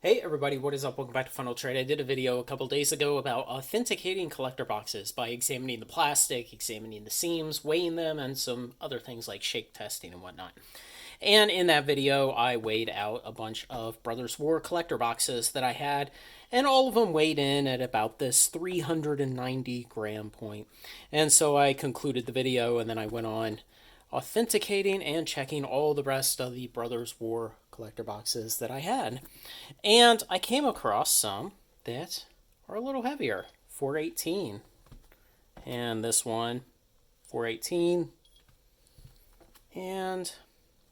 Hey everybody, what is up? Welcome back to Funnel Trade. I did a video a couple days ago about authenticating collector boxes by examining the plastic, examining the seams, weighing them, and some other things like shake testing and whatnot. And in that video, I weighed out a bunch of Brothers War collector boxes that I had, and all of them weighed in at about this 390 gram point. And so I concluded the video, and then I went on authenticating and checking all the rest of the Brothers War collector boxes that I had. And I came across some that are a little heavier, 418. And this one, 418. And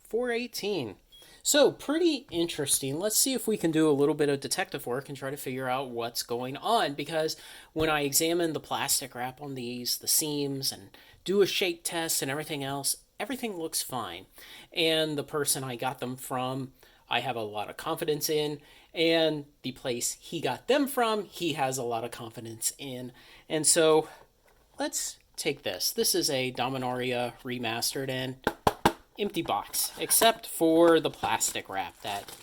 418. So pretty interesting. Let's see if we can do a little bit of detective work and try to figure out what's going on, because when I examine the plastic wrap on these, the seams, and do a shake test and everything else, everything looks fine. And the person I got them from, I have a lot of confidence in, and the place he got them from, he has a lot of confidence in. And so let's take this. This is a Dominaria remastered and empty box, except for the plastic wrap, that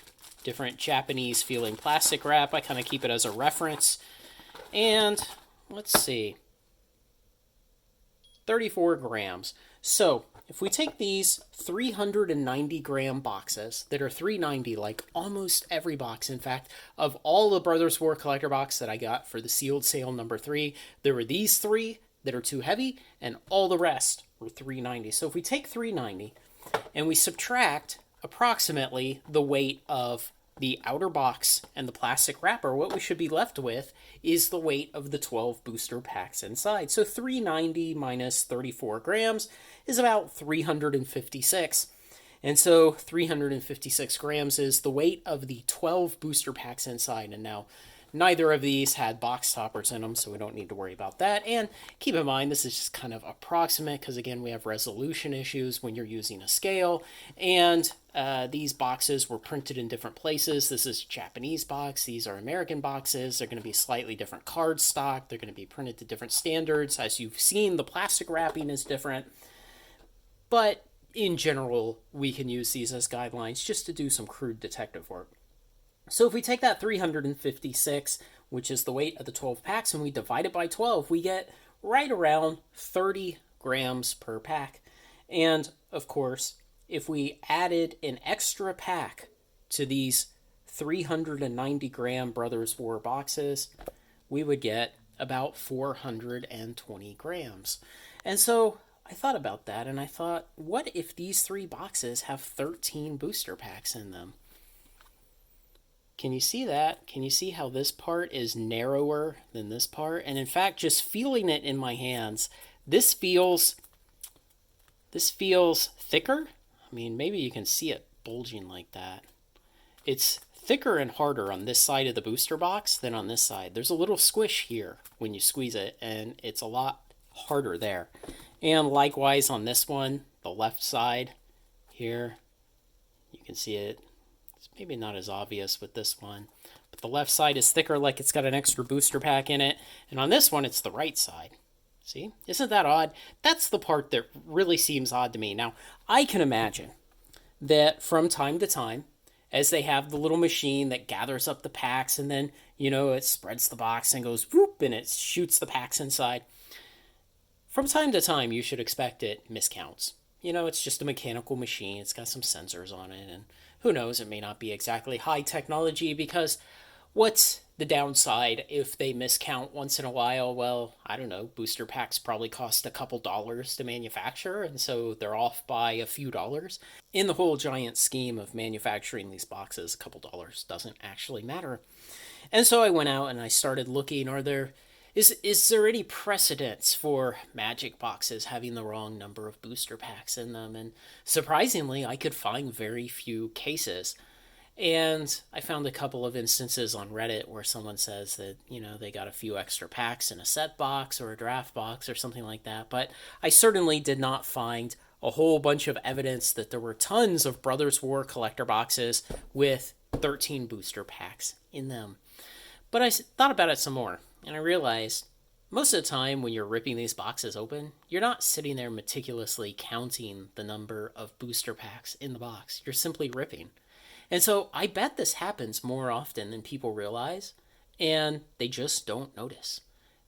different Japanese feeling plastic wrap. I kind of keep it as a reference. And let's see, 34 grams. So if we take these 390 gram boxes that are 390, like almost every box, in fact, of all the Brothers War collector box that I got for the sealed sale number 3, there were these 3 that are too heavy, and all the rest were 390. So if we take 390 and we subtract approximately the weight of the outer box and the plastic wrapper, what we should be left with is the weight of the 12 booster packs inside. So 390 minus 34 grams is about 356. And so 356 grams is the weight of the 12 booster packs inside. And now neither of these had box toppers in them, so we don't need to worry about that. And keep in mind, this is just kind of approximate because, again, we have resolution issues when you're using a scale. And these boxes were printed in different places. This is a Japanese box. These are American boxes. They're going to be slightly different card stock. They're going to be printed to different standards. As you've seen, the plastic wrapping is different. But in general, we can use these as guidelines just to do some crude detective work. So if we take that 356, which is the weight of the 12 packs, and we divide it by 12, we get right around 30 grams per pack. And of course, if we added an extra pack to these 390 gram Brothers War boxes, we would get about 420 grams. And so I thought about that, and I thought, what if these 3 boxes have 13 booster packs in them? Can you see that? Can you see how this part is narrower than this part? And in fact, just feeling it in my hands, this feels thicker. I mean, maybe you can see it bulging like that. It's thicker and harder on this side of the booster box than on this side. There's a little squish here when you squeeze it, and it's a lot harder there. And likewise on this one, the left side here, you can see it. It's maybe not as obvious with this one, but the left side is thicker, like it's got an extra booster pack in it. And on this one, it's the right side. See? Isn't that odd? That's the part that really seems odd to me. Now, I can imagine that from time to time, as they have the little machine that gathers up the packs, and then, it spreads the box and goes whoop, and it shoots the packs inside. From time to time, you should expect it miscounts. It's just a mechanical machine. It's got some sensors on it, and who knows, it may not be exactly high technology, because what's the downside if they miscount once in a while? Well, I don't know, booster packs probably cost a couple dollars to manufacture, and so they're off by a few dollars. In the whole giant scheme of manufacturing these boxes, a couple dollars doesn't actually matter. And so I went out and I started looking, is there any precedence for Magic boxes having the wrong number of booster packs in them? And surprisingly, I could find very few cases. And I found a couple of instances on Reddit where someone says that, they got a few extra packs in a set box or a draft box or something like that. But I certainly did not find a whole bunch of evidence that there were tons of Brothers War collector boxes with 13 booster packs in them. But I thought about it some more. And I realized most of the time when you're ripping these boxes open, you're not sitting there meticulously counting the number of booster packs in the box. You're simply ripping. And so I bet this happens more often than people realize, and they just don't notice.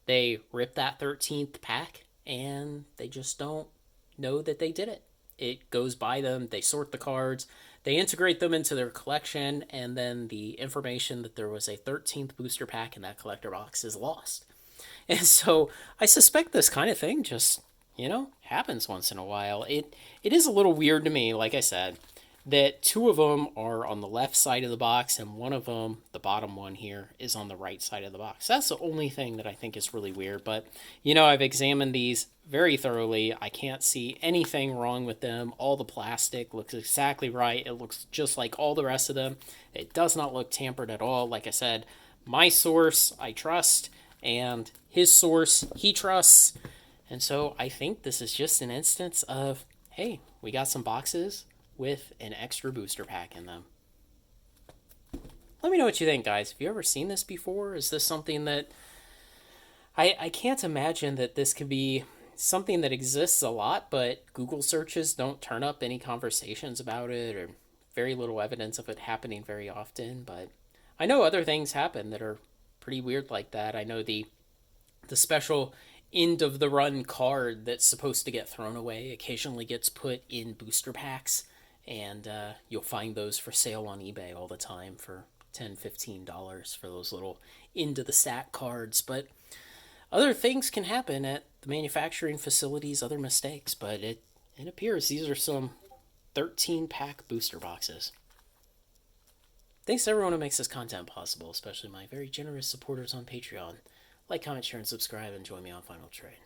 They rip that 13th pack and they just don't know that they did it. It goes by them, they sort the cards, they integrate them into their collection, and then the information that there was a 13th booster pack in that collector box is lost. And so I suspect this kind of thing just, happens once in a while. It is a little weird to me, like I said, that two of them are on the left side of the box and one of them, the bottom one here, is on the right side of the box. That's the only thing that I think is really weird. But, I've examined these very thoroughly. I can't see anything wrong with them. All the plastic looks exactly right. It looks just like all the rest of them. It does not look tampered at all. Like I said, my source I trust, and his source he trusts. And so I think this is just an instance of, hey, we got some boxes with an extra booster pack in them. Let me know what you think, guys. Have you ever seen this before? Is this something that... I can't imagine that this could be something that exists a lot, but Google searches don't turn up any conversations about it or very little evidence of it happening very often. But I know other things happen that are pretty weird like that. I know the special end of the run card that's supposed to get thrown away occasionally gets put in booster packs, and you'll find those for sale on eBay all the time for $10-15 for those little into the sack cards. But other things can happen at the manufacturing facilities, other mistakes, but it appears these are some 13 pack booster boxes. Thanks to everyone who makes this content possible, especially my very generous supporters on Patreon. Like, comment, share, and subscribe, and join me on Final Trade.